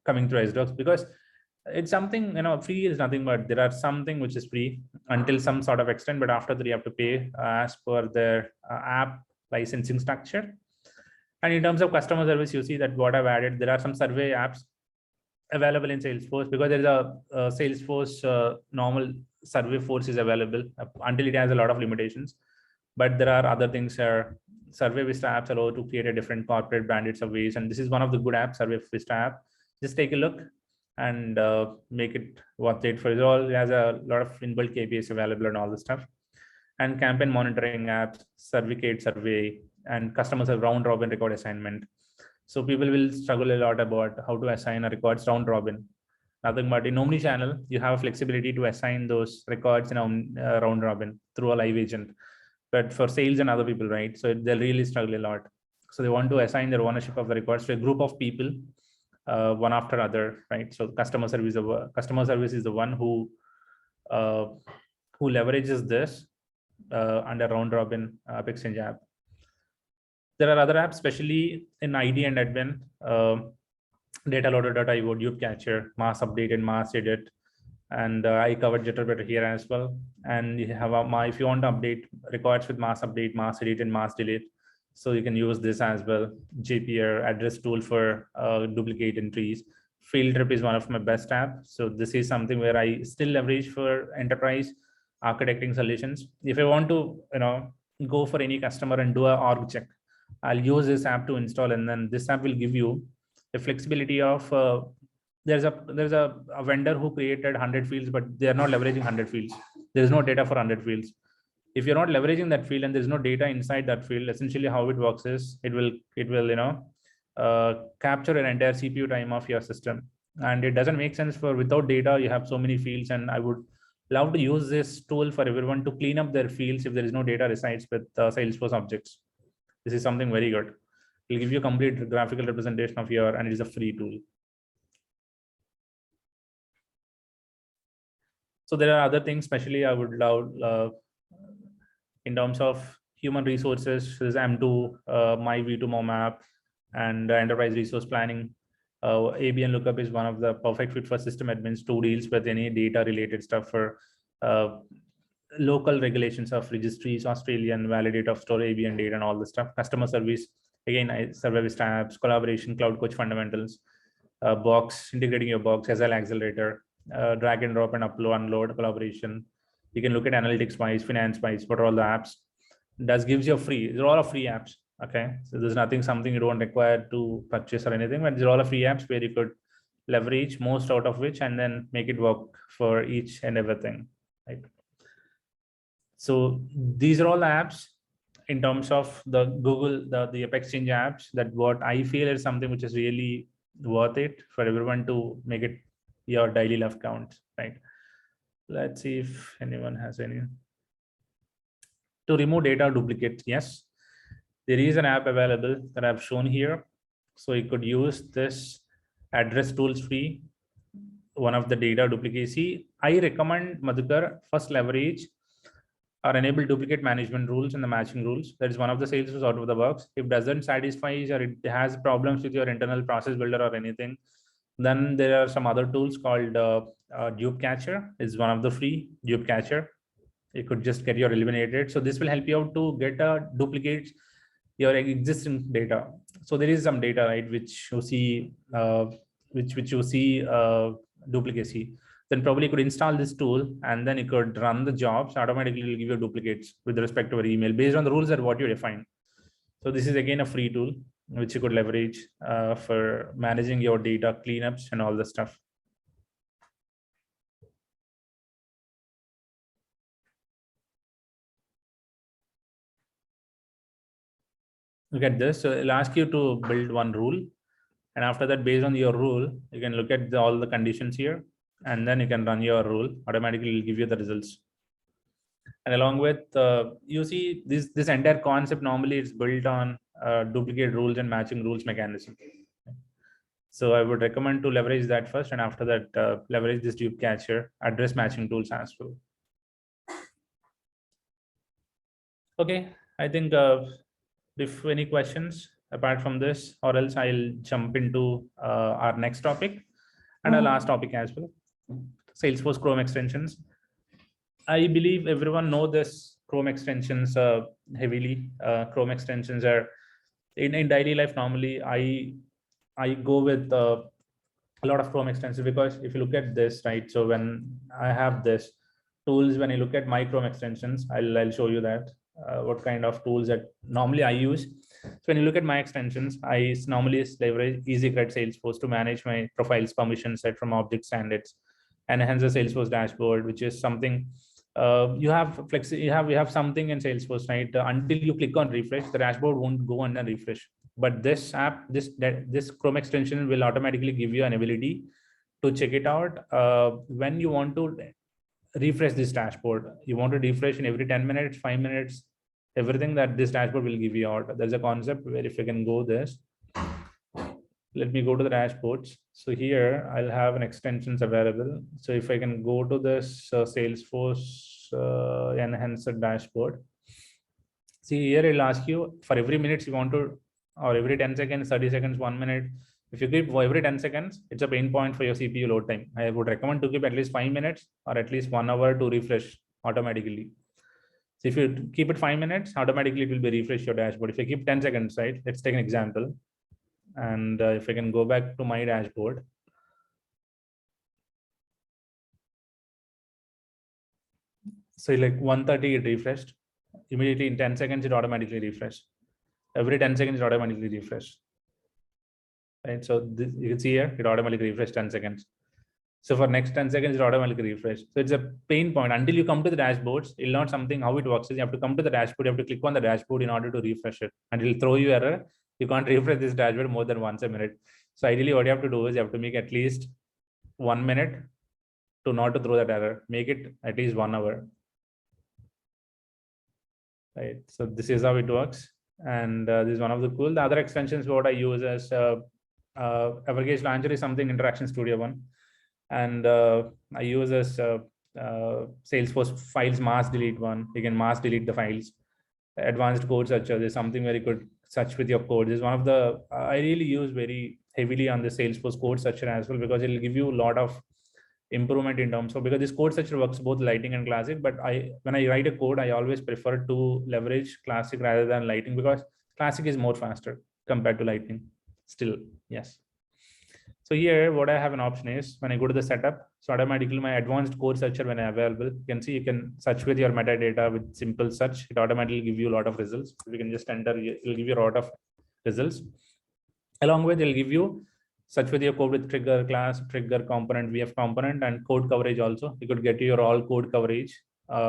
coming through SDocs, because it's something, free is nothing, but there are something which is free until some sort of extent, but after that you have to pay as per their app licensing structure. And in terms of customer service, you see that what I've added, there are some survey apps available in Salesforce, because there is a Salesforce normal survey force is available until it has a lot of limitations. But there are other things here. Survey Vista apps allow to create a different corporate branded surveys, and this is one of the good apps, Survey Vista app. Just take a look and make it worth it for it. Has a lot of inbuilt KPIs available and all this stuff. And campaign monitoring apps, Surveycade survey, and customers have round robin record assignment. So people will struggle a lot about how to assign a records round robin. Nothing but in omni-channel, you have flexibility to assign those records in a round robin through a live agent. But for sales and other people, right? So they'll really struggle a lot. So they want to assign their ownership of the records to a group of people, one after other, right? So customer service is the one who leverages this under round robin AppExchange app. There are other apps, especially in ID and admin, dataloader.io, Dupe Catcher, Mass Update and Mass Edit. And I covered Jitterbit here as well. And you have if you want to update records with Mass Update, Mass Edit, and Mass Delete, so you can use this as well. JPR address tool for duplicate entries. Field Trip is one of my best apps. So this is something where I still leverage for enterprise architecting solutions. If I want to, go for any customer and do a org check, I'll use this app to install, and then this app will give you the flexibility of there's a vendor who created 100 fields, but they are not leveraging 100 fields. There is no data for 100 fields. If you're not leveraging that field and there's no data inside that field, essentially how it works is it will capture an entire CPU time of your system, and it doesn't make sense for without data you have so many fields. And I would love to use this tool for everyone to clean up their fields if there is no data resides with Salesforce objects. This is something very good. It'll give you a complete graphical representation of your, and it is a free tool. So there are other things, especially I would love in terms of human resources. There's M2, My V2 Mom app, and enterprise resource planning. ABN lookup is one of the perfect fit for system admins to deals with any data related stuff for local regulations of registries, Australian validate of store ABN data and all the stuff. Customer service, again, Survey Vista apps, collaboration, Cloud Coach fundamentals, box, integrating your box, SL accelerator, drag and drop and upload, unload, collaboration. You can look at analytics wise, finance wise, what are all the apps. That gives you free. They're all free apps. Okay, so there's something you don't require to purchase or anything, but they're all free apps where you could leverage most out of which and then make it work for each and everything, right? So these are all the apps in terms of the Google, the AppExchange apps, that what I feel is something which is really worth it for everyone to make it your daily love count, right? Let's see if anyone has any. To remove data duplicate, yes, there is an app available that I've shown here. So you could use this address tools free, one of the data duplicacy. I recommend, Madhukar, first leverage or enable duplicate management rules and the matching rules. That is one of the Salesforce out of the box. If it doesn't satisfy or it has problems with your internal process builder or anything, then there are some other tools called dupe catcher. Is one of the free dupe catcher. You could just get your eliminated. So this will help you out to get duplicates your existing data. So there is some data, right, which you see which you see duplicacy. Then probably you could install this tool and then you could run the jobs. Automatically will give you duplicates with respect to your email based on the rules that what you define. So this is again a free tool which you could leverage for managing your data cleanups and all the stuff. Look at this. So it'll ask you to build one rule. And after that, based on your rule, you can look at all the conditions here, and then you can run your rule. Automatically, it'll give you the results. And along with, you see this entire concept normally is built on duplicate rules and matching rules mechanism. So I would recommend to leverage that first, and after that, leverage this dupe catcher address matching tools as well. Okay, I think if any questions apart from this, or else I'll jump into our next topic and our last topic as well, Salesforce Chrome extensions. I believe everyone know this Chrome extensions heavily. Chrome extensions are in daily life. Normally, I go with a lot of Chrome extensions because if you look at this, right? So when I have this tools, when I look at my Chrome extensions, I'll show you that what kind of tools that normally I use. So when you look at my extensions, I normally leverage EasyCred Salesforce to manage my profiles permission set from object standards, and hence the Salesforce dashboard, which is something you have something in Salesforce, right? Until you click on refresh, the dashboard won't go on and refresh. But this app, this Chrome extension will automatically give you an ability to check it out when you want to refresh this dashboard. You want to refresh in every 10 minutes, 5 minutes, everything that this dashboard will give you out. There's a concept where if you can go this, let me go to the dashboards. So here I'll have an extensions available. So if I can go to this Salesforce enhanced dashboard, see here it'll ask you for every minute you want to, or every 10 seconds, 30 seconds, 1 minute. If you keep every 10 seconds, it's a pain point for your CPU load time. I would recommend to keep at least 5 minutes or at least 1 hour to refresh automatically. So if you keep it 5 minutes, automatically it will be refresh your dashboard. If you keep 10 seconds, right? Let's take an example. And if I can go back to my dashboard. So like 1:30 it refreshed. Immediately in 10 seconds, it automatically refreshed. Every 10 seconds, it automatically refreshed. Right. So this, you can see here, it automatically refreshed 10 seconds. So for next 10 seconds, it automatically refresh. So it's a pain point until you come to the dashboards. It's not something how it works is you have to come to the dashboard. You have to click on the dashboard in order to refresh it, and it'll throw you error. You can't refresh this dashboard more than once a minute. So ideally, what you have to do is you have to make at least 1 minute to not to throw that error. Make it at least 1 hour. Right. So this is how it works, and this is one of the cool. The other extensions what I use as AppExchange Launcher is something Interaction Studio one. And I use this Salesforce files mass delete one. You can mass delete the files. Advanced code searcher is something where you could search with your code. This is one of the I really use very heavily on the Salesforce code searcher as well, because it will give you a lot of improvement in terms of, because this code searcher works both Lightning and Classic. But when I write a code, I always prefer to leverage Classic rather than Lightning, because Classic is more faster compared to Lightning. Still, yes. So here, what I have an option is when I go to the setup, so automatically my advanced code searcher, when available, you can see you can search with your metadata with simple search. It automatically give you a lot of results. You can just enter, it'll give you a lot of results. Along with, it'll give you search with your code with trigger class, trigger component, VF component, and code coverage also. You could get your all code coverage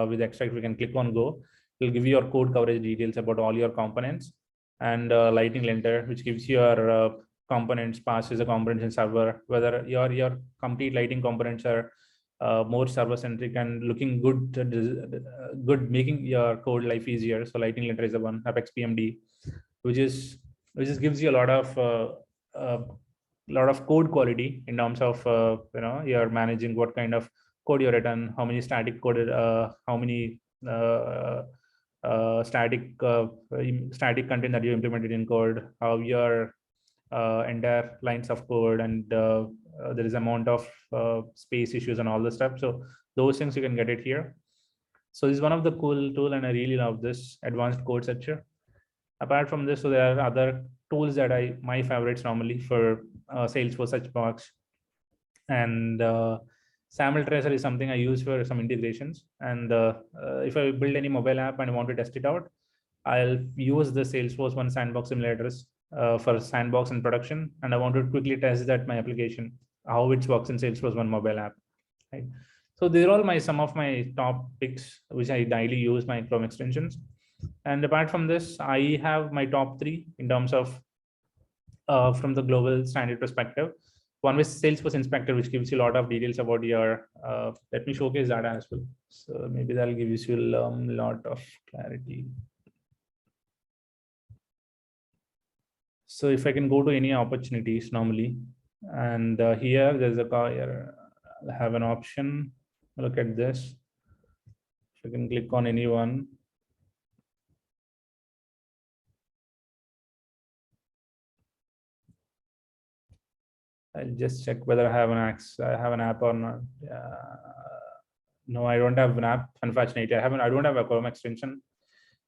with extract. We can click on go. It'll give you your code coverage details about all your components, and Lightning Linter, which gives you your components, passes the components in server, whether your complete Lightning components are more server centric and looking good, making your code life easier. So Lightning Linter is the one. Apex PMD, which gives you a lot of code quality in terms of you're managing what kind of code you're written, how many static code, how many static content that you implemented in code, how your entire lines of code, and there is amount of space issues and all this stuff. So those things you can get it here. So this is one of the cool tool, and I really love this advanced code searcher. Apart from this, so there are other tools that my favorites normally for Salesforce search box, and SAML Tracer is something I use for some integrations. And if I build any mobile app and I want to test it out, I'll use the Salesforce One Sandbox simulators for sandbox and production, and I want to quickly test that my application, how it works in Salesforce One mobile app. Right. So these are all some of my top picks, which I daily use my Chrome extensions. And apart from this, I have my top 3 in terms of from the global standard perspective. One is Salesforce Inspector, which gives you a lot of details about your. Let me showcase that as well. So maybe that'll give you a lot of clarity. So if I can go to any opportunities normally, and here there's a here, I have an option. Look at this. If I can click on any one. I'll just check whether I have an app or not. No, I don't have an app. Unfortunately, I don't have a Chrome extension.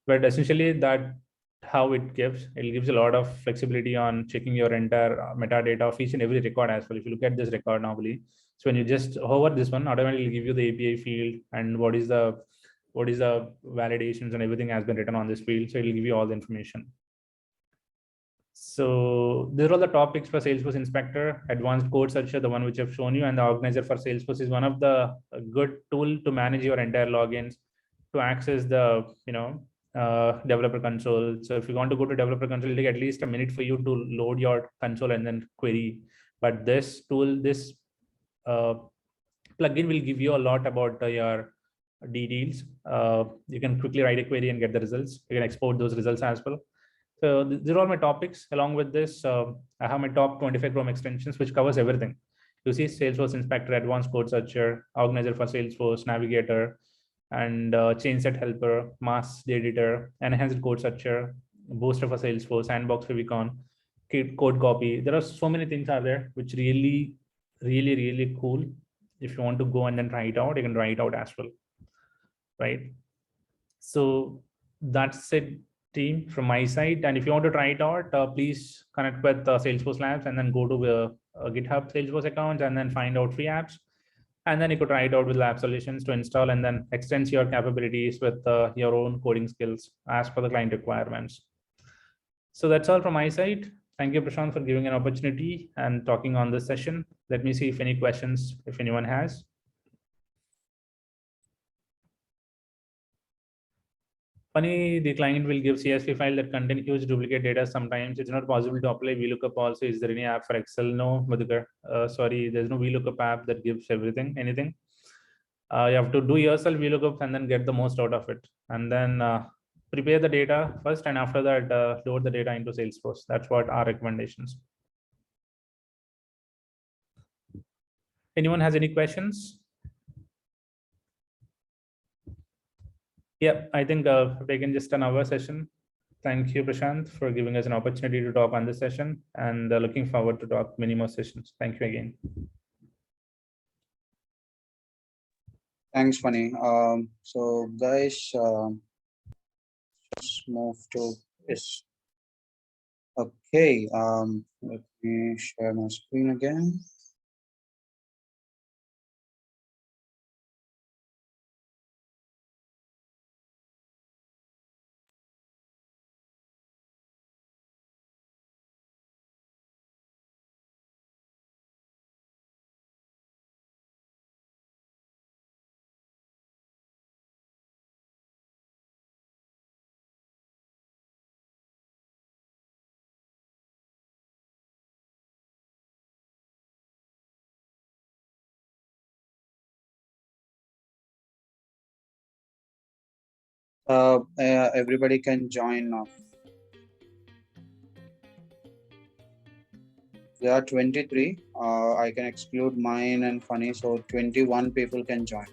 But essentially, that how it gives a lot of flexibility on checking your entire metadata of each and every record as well. If you look at this record normally, so when you just hover this one, automatically give you the API field and what is the validations and everything has been written on this field. So it'll give you all the information. So these are all the topics for Salesforce Inspector, Advanced Code Searcher, the one which I've shown you, and the Organizer for Salesforce is one of the good tool to manage your entire logins, to access the developer console. So if you want to go to developer console, it'll take at least a minute for you to load your console and then query. But this tool, this plugin will give you a lot about your details. You can quickly write a query and get the results. You can export those results as well. So these are all my topics. Along with this, I have my top 25 Chrome extensions, which covers everything. You see Salesforce Inspector, Advanced Code Searcher, Organizer for Salesforce, Navigator, and Change Set Helper, Mass Editor, Enhanced Code Searcher, Booster for Salesforce, Sandbox for Vicon, Code Copy. There are so many things out there which really cool. If you want to go and then try it out, you can try it out as well. Right. So that's it, team, from my side. And if you want to try it out, please connect with Salesforce Labs and then go to the GitHub Salesforce account and then find out free apps. And then you could try it out with lab solutions to install and then extend your capabilities with your own coding skills as per the client requirements. So that's all from my side. Thank you, Prashant, for giving an opportunity and talking on this session. Let me see if any questions, if anyone has. Funny, the client will give CSV file that contain huge duplicate data. Sometimes it's not possible to apply VLOOKUP also. Is there any app for Excel? No, Madhukar. Sorry, there's no VLOOKUP app that gives anything. You have to do yourself VLOOKUP and then get the most out of it. And then prepare the data first, and after that, load the data into Salesforce. That's what our recommendations. Anyone has any questions? Yeah, I think I've taken just an hour session. Thank you, Prashant, for giving us an opportunity to talk on this session, and looking forward to talk many more sessions. Thank you again. Thanks, Funny. So guys, just move to this. Okay, let me share my screen again. Everybody can join now. There are 23. I can exclude mine and Funny, so 21 people can join.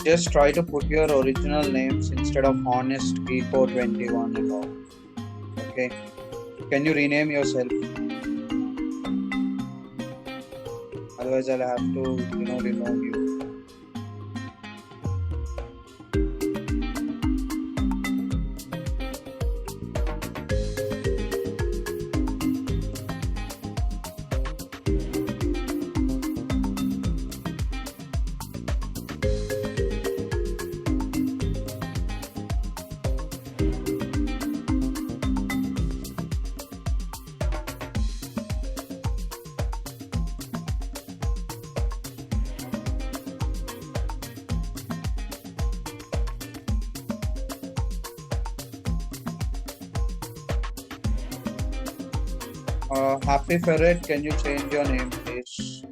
Just try to put your original names instead of Honest Geeko 21 and all. Okay. Can you rename yourself? Otherwise, I'll have to, remove you. Happy Ferret, can you change your name, please?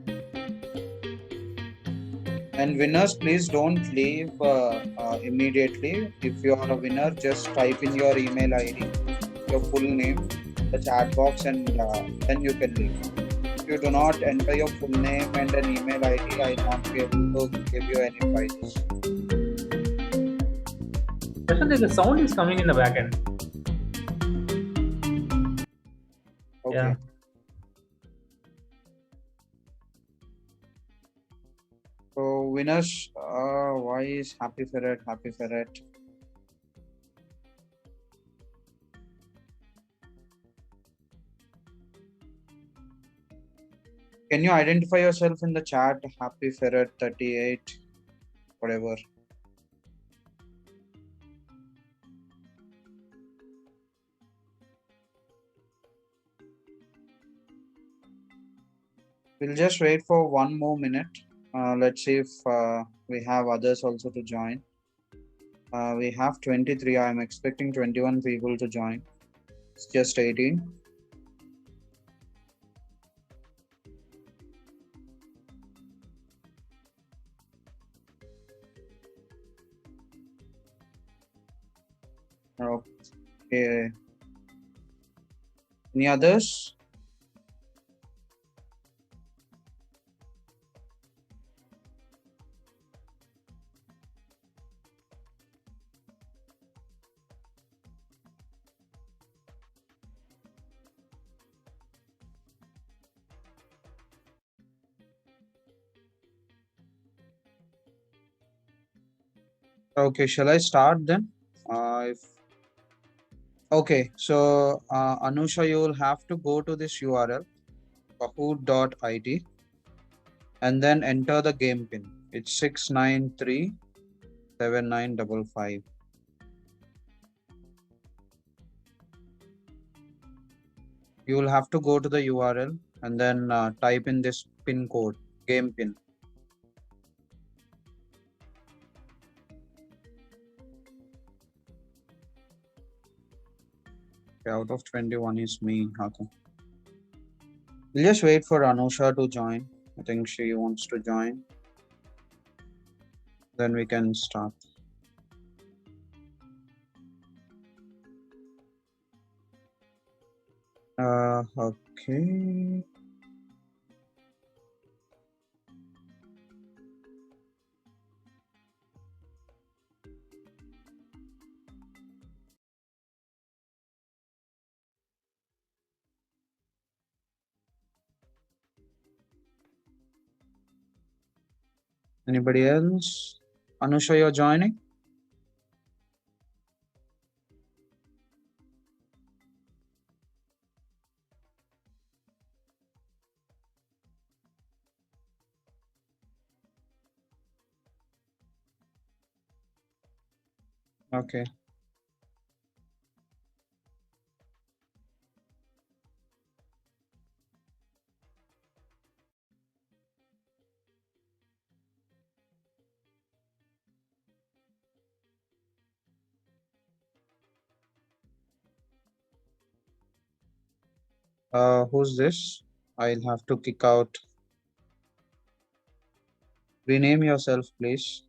And winners, please don't leave immediately. If you are a winner, just type in your email ID, your full name, the chat box, and then you can leave. If you do not enter your full name and an email ID, I will not be able to give you any prizes. Prashant, the sound is coming in the back end. Okay. Yeah. So winners, why is Happy Ferret? Happy Ferret. Can you identify yourself in the chat? Happy Ferret 38, whatever. We'll just wait for 1 more minute. Let's see if we have others also to join. We have 23. I'm expecting 21 people to join. It's just 18. Okay. Any others? Okay, shall I start then? Okay, so Anusha, you will have to go to this URL, kahoot.it, and then enter the game pin. It's 6937955. You will have to go to the URL and then type in this pin code, game pin. Okay, out of 21 is me. Okay. We'll just wait for Anusha to join. I think she wants to join. Then we can start. Okay. Anybody else? Anusha, you're joining? Okay. Who's this? I'll have to kick out. Rename yourself, please.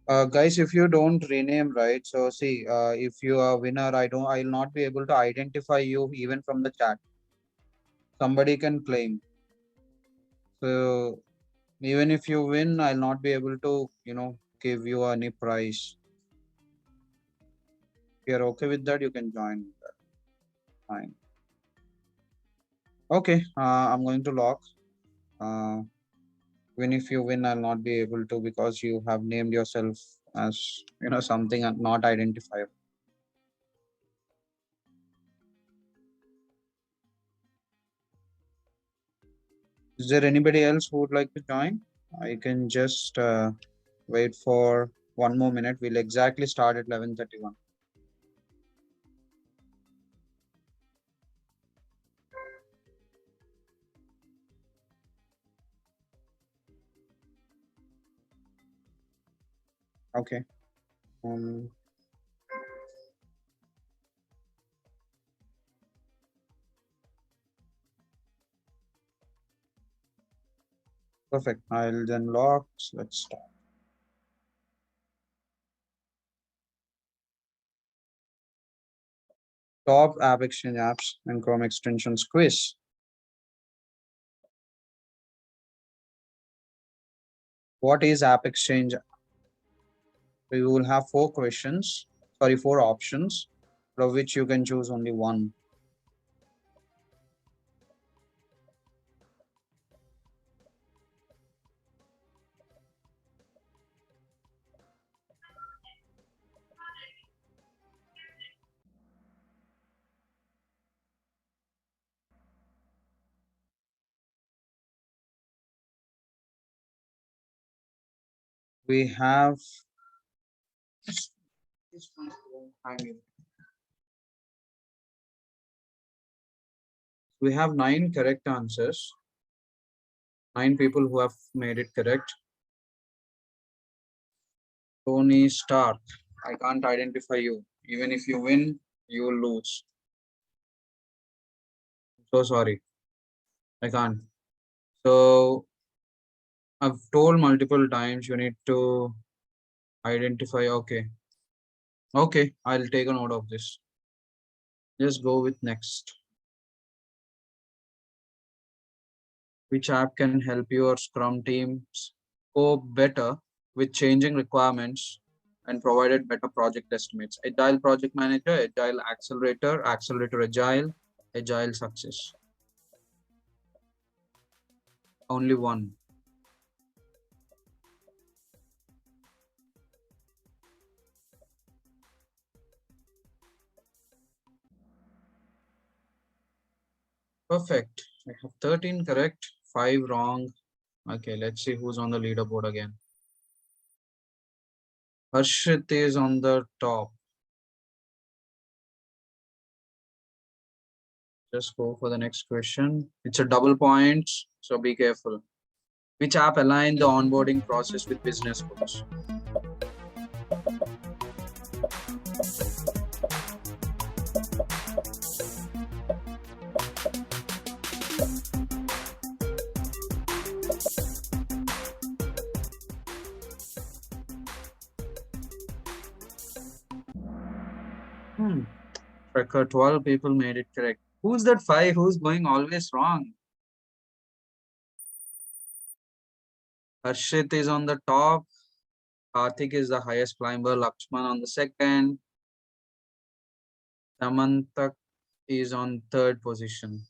Guys, if you don't rename, right? So see, if you are winner, I'll not be able to identify you even from the chat. somebody can claim. So even if you win, I'll not be able to, give you any prize. If you're okay with that, you can join. Fine. Okay, I'm going to lock. Even if you win, I'll not be able to because you have named yourself as, something not identifiable. Is there anybody else who would like to join? I can just wait for 1 more minute. We'll exactly start at 11:31. Okay. Um, Perfect. I'll then lock. So let's start. Top AppExchange apps and Chrome extensions quiz. What is AppExchange? We will have 4 questions, sorry, 4 options, of which you can choose only one. We have we have 9 correct answers. 9 people who have made it correct. Tony Stark. I can't identify you. Even if you win, you will lose. So sorry. I can't. So I've told multiple times you need to identify. Okay. Okay. I'll take a note of this. Just go with next. Which app can help your Scrum teams cope better with changing requirements and provided better project estimates? Agile Project Manager, Agile Accelerator, Accelerator Agile, Agile Success. Only one. Perfect. I have 13 correct, 5 wrong. Okay, let's see who's on the leaderboard again. Harshit is on the top. Just go for the next question. It's a double points, so be careful. Which app align the onboarding process with business goals? Tracker, 12 people made it correct. Who's that 5? Who's going always wrong? Harshit is on the top. Karthik is the highest climber. Lakshman on the second. Samantak is on third position.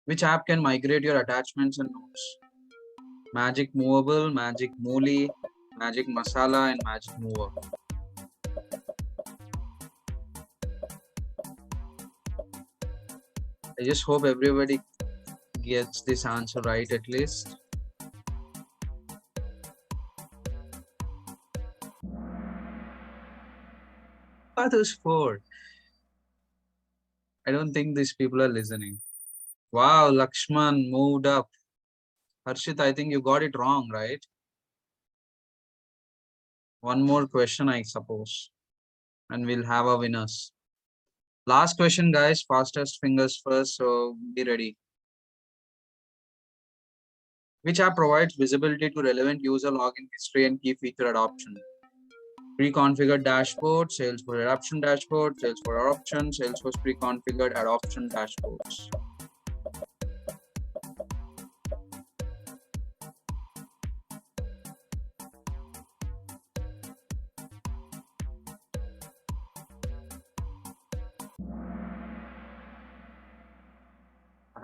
Which app can migrate your attachments and notes? Magic Movable, Magic Mooli, Magic Masala, and Magic Mover. I just hope everybody gets this answer right at least. Are those 4? I don't think these people are listening. Wow, Lakshman moved up. Harshit, I think you got it wrong, right? One more question, I suppose, and we'll have our winners. Last question, guys. Fastest fingers first, so be ready. Which app provides visibility to relevant user login history and key feature adoption? Pre-configured dashboard, Salesforce adoption dashboard, Salesforce adoption, Salesforce pre-configured adoption dashboards.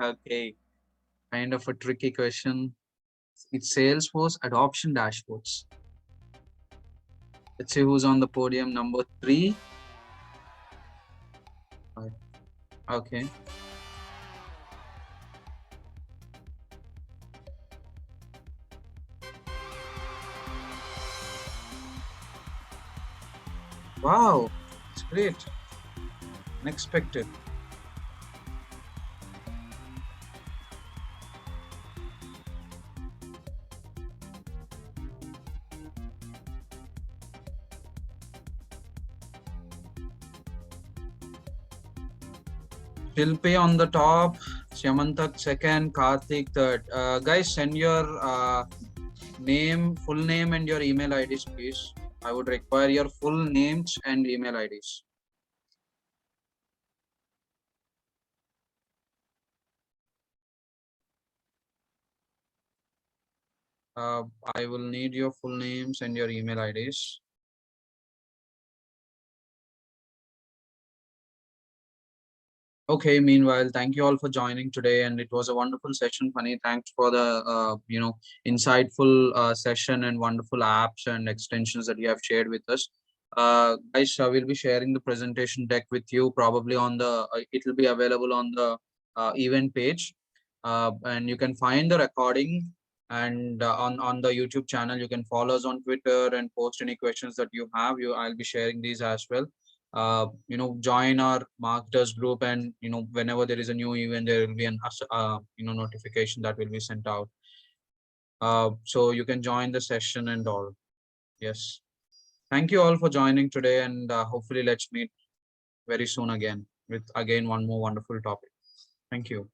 Okay, kind of a tricky question. It's Salesforce adoption dashboards. Let's see who's on the podium. Number 3. Okay. Wow, it's great. Unexpected. Shilpi on the top, Shyamantak second, Karthik third. Guys, send your name, full name and your email IDs, please. I would require your full names and email IDs. I will need your full names and your email IDs. Okay, meanwhile, thank you all for joining today, and it was a wonderful session, Funny. Thanks for the insightful session and wonderful apps and extensions that you have shared with us. Guys, I will be sharing the presentation deck with you probably on the it will be available on the event page, and you can find the recording, and on the YouTube channel. You can follow us on Twitter and post any questions that you have. I'll be sharing these as well. Join our marketers group, and whenever there is a new event, there will be an notification that will be sent out. So you can join the session and all. Yes, thank you all for joining today, and hopefully let's meet very soon again with one more wonderful topic. Thank you.